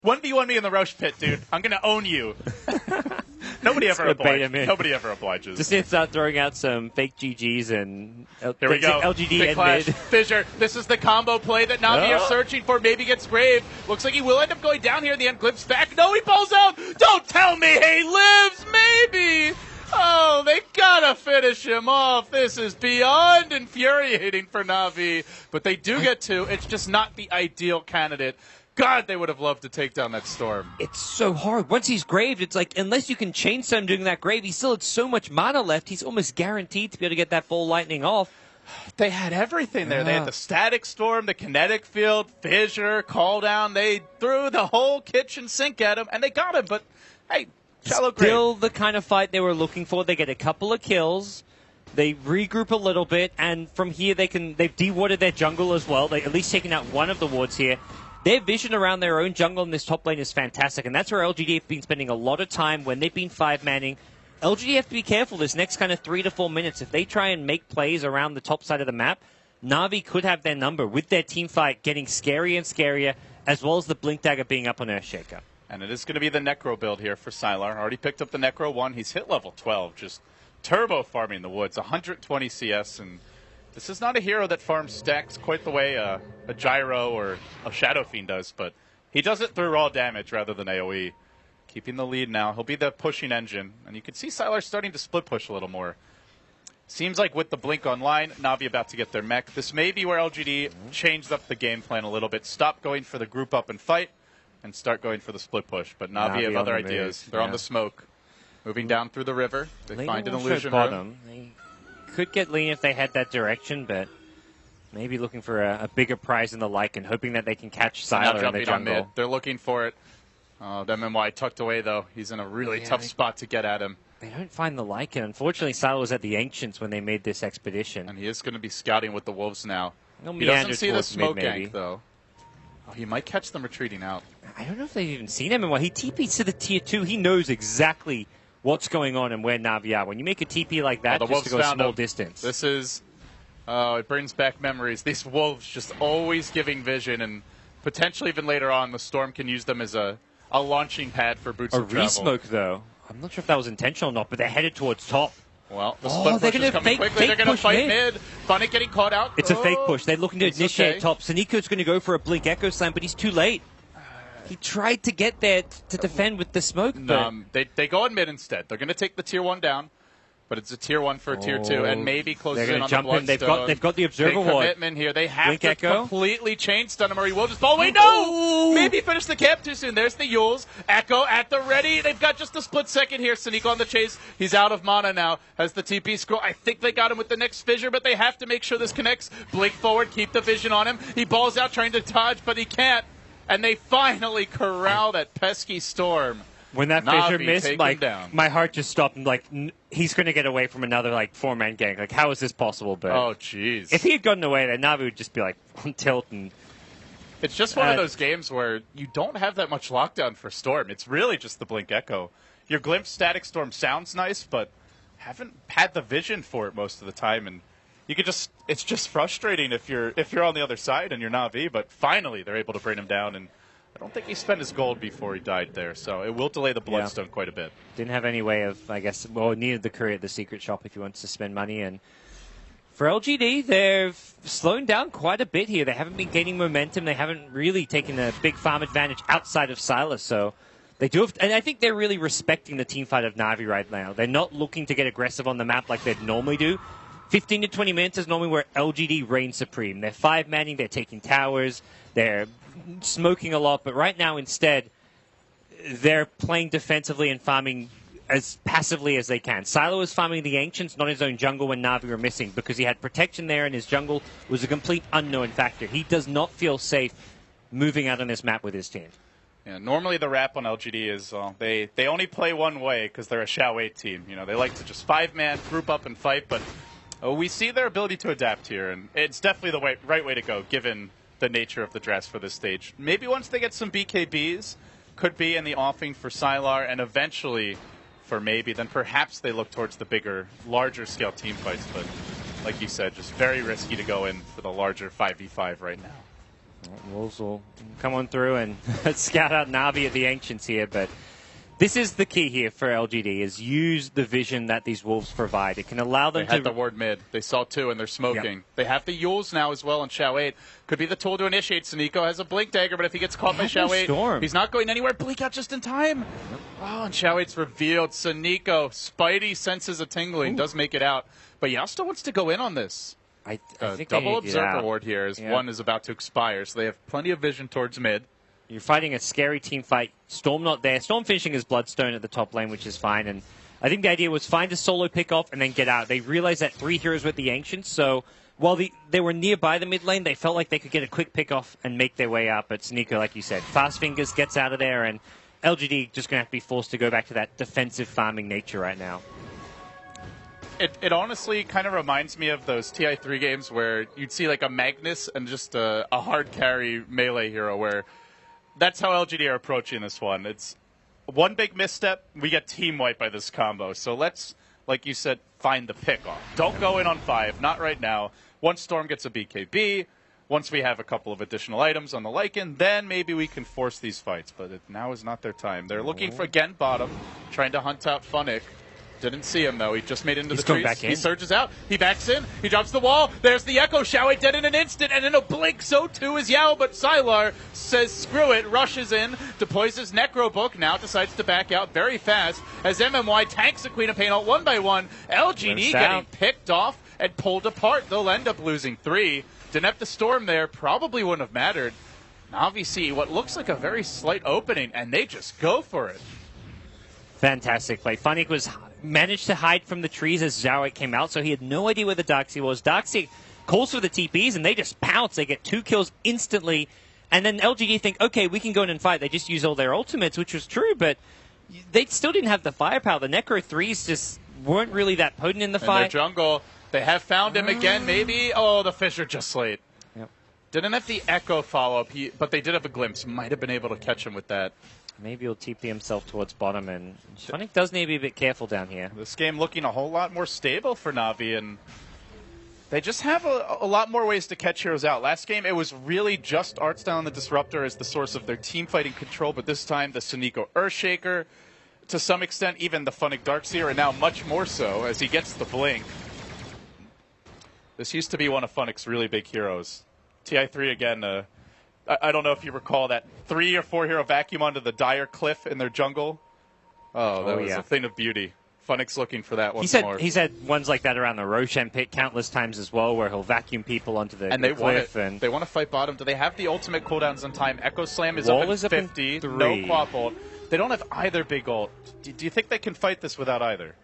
1v1 me in the Roche pit, dude. I'm going to own you. Nobody ever obliges. Just need to start throwing out some fake GGs and here we go. LGD and clash. mid. Fissure. This is the combo play that Navi are searching for. Maybe gets Grave. Looks like he will end up going down here in the end. Glimpse back. No, he pulls out. Don't tell me he lives. Maybe. Oh, they gotta finish him off. This is beyond infuriating for Navi. But they do get to. It's just not the ideal candidate. God, they would have loved to take down that Storm. It's so hard. Once he's graved, it's like, unless you can chain some doing that grave, he still had so much mana left, he's almost guaranteed to be able to get that full lightning off. They had everything there. They had the static storm, the kinetic field, fissure, call down. They threw the whole kitchen sink at him, and they got him. But, hey, shallow grave. Still the kind of fight they were looking for. They get a couple of kills. They regroup a little bit, and from here they've de-warded their jungle as well. They've at least taken out one of the wards here. Their vision around their own jungle in this top lane is fantastic, and that's where LGD have been spending a lot of time when they've been 5-manning. LGD have to be careful this next kind of 3 to 4 minutes. If they try and make plays around the top side of the map, Na'Vi could have their number with their team fight getting scarier and scarier, as well as the Blink Dagger being up on Earthshaker. And it is going to be the Necro build here for Sylar. Already picked up the Necro 1. He's hit level 12, just turbo farming the woods, 120 CS, and this is not a hero that farms stacks quite the way a Gyro or a Shadow Fiend does, but he does it through raw damage rather than AoE. Keeping the lead now. He'll be the pushing engine, and you can see Sylar starting to split push a little more. Seems like with the Blink online, Na'Vi about to get their mech. This may be where LGD changed up the game plan a little bit. Stop going for the group up and fight, and start going for the split push. But Na'Vi have other ideas. They're on the smoke. Moving down through the river. They find an illusion room. They could get lean if they head that direction, but maybe looking for a bigger prize in the like and hoping that they can catch Sylar in the jungle. Mid. They're looking for it. The MMY tucked away, though. He's in a really tough spot to get at him. They don't find the like, and unfortunately, Sylar was at the Ancients when they made this expedition. And he is going to be scouting with the Wolves now. He doesn't see the smoke gank, though. Oh, he might catch them retreating out. I don't know if they've even seen MMY. He TP'd to the tier 2. He knows exactly what's going on and where Na'Vi are. When you make a TP like that, just to go a small distance. This is, it brings back memories. These Wolves just always giving vision, and potentially even later on, the Storm can use them as a launching pad for boots of travel. A resmoke, though. I'm not sure if that was intentional or not, but they're headed towards top. Well, the split push is coming quickly. They're going to fight mid. Funny getting caught out. It's a fake push. They're looking to initiate top. Saniko's going to go for a Blink Echo Slam, but he's too late. He tried to get there to defend with the smoke. They go on mid instead. They're going to take the tier 1 down, but it's a tier 1 for a tier 2, and maybe closes in on the Bloodstone. They've got the Observer Ward. Commitment here. They have Blink to Echo. completely chain stun him, or he will just fall away. No! Maybe finish the camp too soon. There's the Yules. Echo at the ready. They've got just a split second here. Saniko on the chase. He's out of mana now. Has the TP scroll. I think they got him with the next fissure, but they have to make sure this connects. Blink forward. Keep the vision on him. He balls out trying to dodge, but he can't. And they finally corral that pesky Storm. When that fissure missed, my heart just stopped. And he's going to get away from another 4-man gang. Like, how is this possible? But oh, jeez. If he had gotten away, then Na'Vi would just be on tilt. And it's just one of those games where you don't have that much lockdown for Storm. It's really just the Blink Echo. Your Glimpse Static Storm sounds nice, but haven't had the vision for it most of the time. And you could it's just frustrating if you're on the other side and you're Na'Vi, but finally they're able to bring him down, and I don't think he spent his gold before he died there, so it will delay the Bloodstone quite a bit. Didn't have any way of, needed the courier at the secret shop if he wants to spend money, and for LGD, they've slowed down quite a bit here. They haven't been gaining momentum. They haven't really taken a big farm advantage outside of Sylar, so they do have, and I think they're really respecting the team fight of Na'Vi right now. They're not looking to get aggressive on the map like they'd normally do. 15 to 20 minutes is normally where LGD reigns supreme. They're 5-manning, they're taking towers, they're smoking a lot, but right now instead, they're playing defensively and farming as passively as they can. Sylar was farming the Ancients, not his own jungle when Na'Vi were missing, because he had protection there and his jungle was a complete unknown factor. He does not feel safe moving out on this map with his team. Yeah, normally the rap on LGD is they only play one way because they're a Shao 8 team. They like to just 5-man, group up and fight, but we see their ability to adapt here, and it's definitely the right way to go, given the nature of the dress for this stage. Maybe once they get some BKBs, could be in the offing for Sylar, and eventually for maybe, then perhaps they look towards the bigger, larger scale team fights, but like you said, just very risky to go in for the larger 5v5 right now. Wolves will come on through and scout out Na'Vi at the Ancients here, but this is the key here for LGD, is use the vision that these Wolves provide. It can allow them They had the ward mid. They saw two, and they're smoking. Yep. They have the Yules now as well on Xiao 8. Could be the tool to initiate. Sneeko has a Blink Dagger, but if he gets caught by Xiao 8, Storm. he's not going anywhere. Blink out just in time. Yep. Oh, and Xiao 8's revealed. Sneeko, Spidey senses a tingling, does make it out. But Yao still wants to go in on this. I think double Observer ward here as one is about to expire, so they have plenty of vision towards mid. You're fighting a scary team fight. Storm not there. Storm finishing his Bloodstone at the top lane, which is fine. And I think the idea was find a solo pick off and then get out. They realized that 3 heroes with the Ancients, so while they were nearby the mid lane, they felt like they could get a quick pick off and make their way out. But Sneeko, like you said, fast fingers, gets out of there, and LGD just going to have to be forced to go back to that defensive farming nature right now. It honestly kind of reminds me of those TI3 games where you'd see like a Magnus and just a hard carry melee hero, where that's how LGD are approaching this one. It's one big misstep, we get team wiped by this combo. So let's, like you said, find the pick off. Don't go in on 5, not right now. Once Storm gets a BKB, once we have a couple of additional items on the Lycan, then maybe we can force these fights. But now is not their time. They're looking for, again, bottom, trying to hunt out Funnick. Didn't see him, though. He just made into the trees. Back in. He surges out. He backs in. He drops the wall. There's the Echo. Xiao 8 dead in an instant. And in a blink, so too is Yao. But Sylar says, screw it. Rushes in. Deploys his Necro Book. Now decides to back out very fast. As MMY tanks the Queen of Pain out 1 by 1. LGD getting picked off and pulled apart. They'll end up losing 3. Didn't have to storm there. Probably wouldn't have mattered. Na'Vi see what looks like a very slight opening. And they just go for it. Fantastic play. Funnick managed to hide from the trees as Xiao 8 came out, so he had no idea where the Darkseer was. Darkseer calls for the TPs, and they just pounce. They get 2 kills instantly, and then LGD think, okay, we can go in and fight. They just use all their ultimates, which was true, but they still didn't have the firepower. The Necro 3s just weren't really that potent in the fight. In their jungle, they have found him again, maybe. Oh, the fish are just late. Yep. Didn't have the Echo follow-up, but they did have a glimpse. Might have been able to catch him with that. Maybe he'll TP himself towards bottom, and Funnick does need to be a bit careful down here. This game looking a whole lot more stable for Na'Vi, and they just have a lot more ways to catch heroes out. Last game, it was really just Artstyle and the Disruptor as the source of their team fighting control, but this time the Sneeko Earthshaker, to some extent even the Funnick Darkseer, and now much more so as he gets the Blink. This used to be one of Funnick's really big heroes. TI3 again, I don't know if you recall that 3 or 4 hero vacuum onto the Dire Cliff in their jungle. Oh, that was a thing of beauty. Funnick's looking for that once more. He's had ones like that around the Roshan pit countless times as well, where he'll vacuum people onto the cliff. And they want to fight bottom. Do they have the ultimate cooldowns on time? Echo Slam is up at 50. No Quap ult. They don't have either big ult. Do you think they can fight this without either?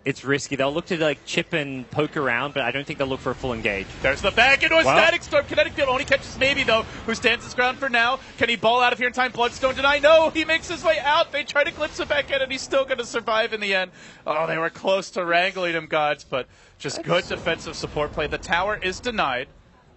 It's risky. They'll look to like chip and poke around, but I don't think they'll look for a full engage. There's the back into a Static Storm. Kinetic Field only catches maybe, though, who stands his ground for now. Can he ball out of here in time? Bloodstone deny. No, he makes his way out. They try to glimpse it back in, and he's still going to survive in the end. Oh, they were close to wrangling him, gods, but just good defensive support play. The tower is denied.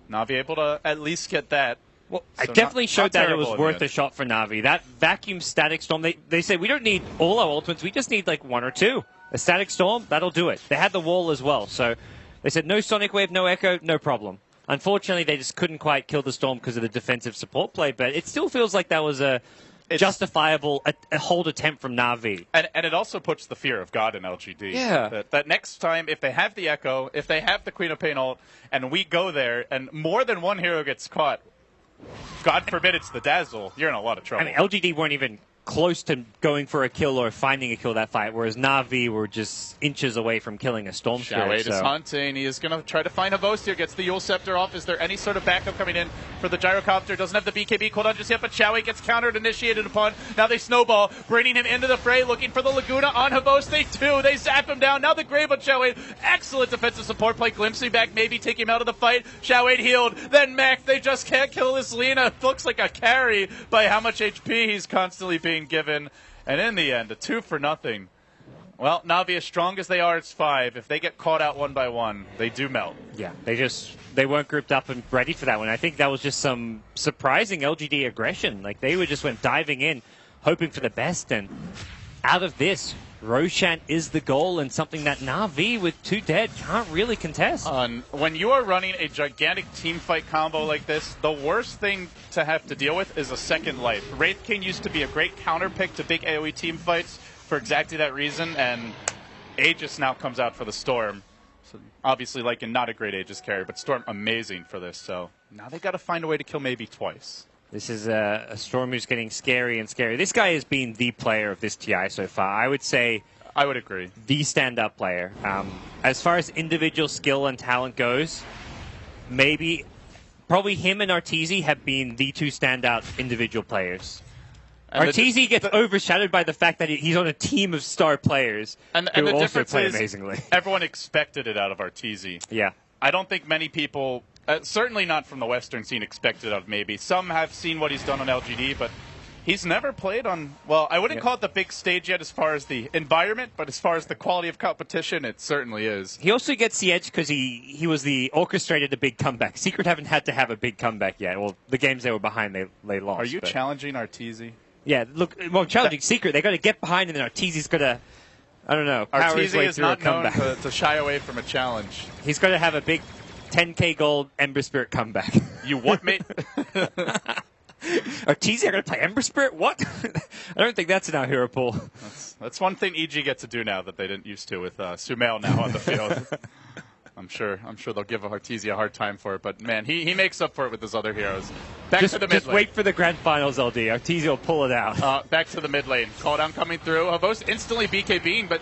Na'Vi able to at least get that. Well, so I definitely showed that it was worth a shot for Na'Vi. That vacuum Static Storm, they said, we don't need all our ultimates, we just need like 1 or 2. A Static Storm, that'll do it. They had the wall as well, so they said no Sonic Wave, no Echo, no problem. Unfortunately, they just couldn't quite kill the Storm because of the defensive support play, but it still feels like that was a justifiable a hold attempt from Na'Vi. And it also puts the fear of God in LGD. Yeah. That next time, if they have the Echo, if they have the Queen of Pain ult, and we go there, and more than one hero gets caught, God forbid it's the Dazzle, you're in a lot of trouble. I mean, LGD weren't even close to going for a kill or finding a kill that fight, whereas Na'Vi were just inches away from killing a Storm Spirit. Xiao 8 is hunting. He is going to try to find a Vostir. Gets the Yule Scepter off. Is there any sort of backup coming in for the Gyrocopter? Doesn't have the BKB cooldown just yet, but Xiao 8 gets countered, initiated upon. Now they snowball, bringing him into the fray, looking for the Laguna on Havos. They do. They zap him down. Now the Grave on Xiao 8. Excellent defensive support play. Glimpsing back, maybe take him out of the fight. Xiao 8 healed. Then Mac. They just can't kill this Lina. Looks like a carry by how much HP he's constantly being given. And in the end, a 2 for nothing. Well, Na'Vi, as strong as they are, it's 5. If they get caught out 1 by 1, they do melt. Yeah, they weren't grouped up and ready for that one. I think that was just some surprising LGD aggression. Like, they just went diving in, hoping for the best. And out of this, Roshan is the goal and something that Na'Vi with 2 dead can't really contest. When you are running a gigantic team fight combo like this, the worst thing to have to deal with is a second life. Wraith King used to be a great counter pick to big AoE team fights for exactly that reason, and Aegis now comes out for the Storm. So obviously, not a great Aegis carry, but Storm amazing for this. So now they got to find a way to kill maybe twice. This is a Storm who's getting scary and scary. This guy has been the player of this TI so far. I would say... I would agree. The stand-up player. As far as individual skill and talent goes, probably him and Arteezy have been the 2 standout individual players. Arteezy gets overshadowed by the fact that he's on a team of star players who the also play is amazingly. Everyone expected it out of Arteezy. Yeah. I don't think many people... certainly not from the Western scene expected of maybe. Some have seen what he's done on LGD, but he's never played on, well, I wouldn't call it the big stage yet as far as the environment, but as far as the quality of competition, it certainly is. He also gets the edge because he was the orchestrated a big comeback. Secret haven't had to have a big comeback yet. Well, the games they were behind, they lost. Are you challenging Arteezy? Yeah, look, well, challenging Secret. They got to get behind, and then Arteezy's got to, I don't know, power his way is through not a comeback. known to shy away from a challenge. He's got to have a big 10k gold Ember Spirit comeback. You what, mate? Arteezy, I gotta play Ember Spirit? What? I don't think that's in our hero pool. That's one thing EG get to do now that they didn't used to with Sumail now on the field. I'm sure they'll give Arteezy a hard time for it, but man, he makes up for it with his other heroes. Back to the mid lane. Just wait for the grand finals, LD. Arteezy will pull it out. Back to the mid lane. Call down coming through. Havos instantly BKBing, but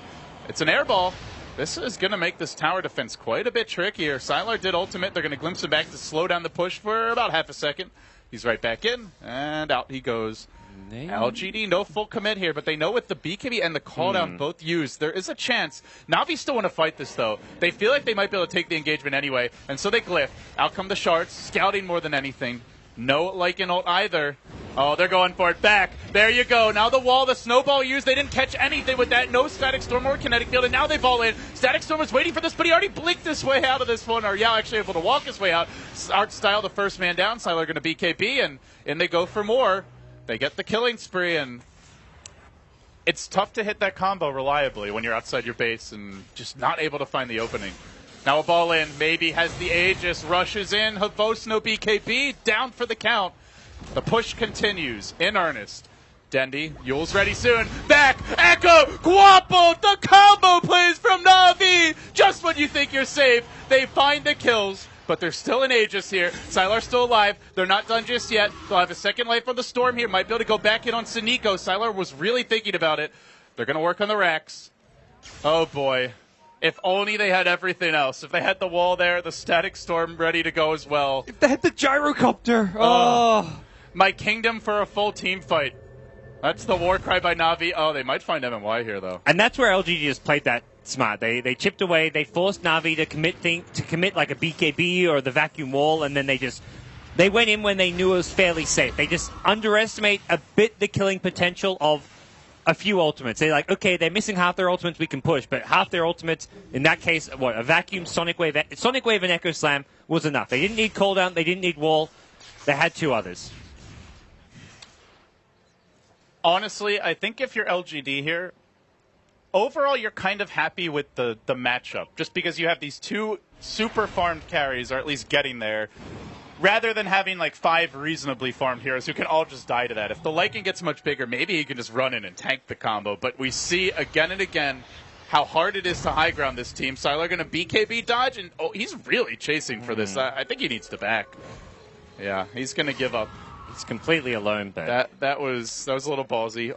it's an air ball. This is going to make this tower defense quite a bit trickier. Sylar did ultimate. They're going to glimpse him back to slow down the push for about half a second. He's right back in, and out he goes. LGD, no full commit here, but they know with the BKB and the call down both used, there is a chance. Na'Vi still want to fight this, though. They feel like they might be able to take the engagement anyway, and so they glyph. Out come the shards, scouting more than anything. No Lycan ult either. Oh, they're going for it. Back. There you go. Now the wall, the snowball used. They didn't catch anything with that. No Static Storm or Kinetic Field, and now they ball in. Static Storm was waiting for this, but he already blinked his way out of this one, or actually able to walk his way out. Art Style, the first man down. Sylar going to BKB, and in they go for more. They get the killing spree, and it's tough to hit that combo reliably when you're outside your base and just not able to find the opening. Now a ball in, maybe has the Aegis, rushes in, Havos no BKB, down for the count. The push continues in earnest. Dendi, Yule's ready soon. Back, Echo, Guapo, the combo plays from Na'Vi. Just when you think you're safe, they find the kills, but there's still an Aegis here. Sylar's still alive. They're not done just yet. They'll have a second life on the Storm here. Might be able to go back in on Siniko. Sylar was really thinking about it. They're going to work on the racks. Oh boy. If only they had everything else. If they had the wall there, the Static Storm ready to go as well. If they had the gyrocopter. Oh. My kingdom for a full team fight. That's the war cry by Na'Vi. Oh, they might find MMY here, though. And that's where LGD just played that smart. They chipped away. They forced Na'Vi to commit like a BKB or the vacuum wall, and then they went in when they knew it was fairly safe. They just underestimate a bit the killing potential of a few ultimates. They're like, okay, they're missing half their ultimates, we can push, but half their ultimates, in that case, a vacuum, Sonic Wave and Echo Slam was enough. They didn't need cooldown, they didn't need wall, they had 2 others. Honestly, I think if you're LGD here, overall you're kind of happy with the matchup, just because you have these 2 super farmed carries, or at least getting there, rather than having like 5 reasonably farmed heroes who can all just die to that. If the Lycan gets much bigger, maybe he can just run in and tank the combo. But we see again and again how hard it is to high ground this team. Sylar going to BKB dodge, and he's really chasing for this. I think he needs to back. Yeah, he's going to give up. He's completely alone, but that was a little ballsy.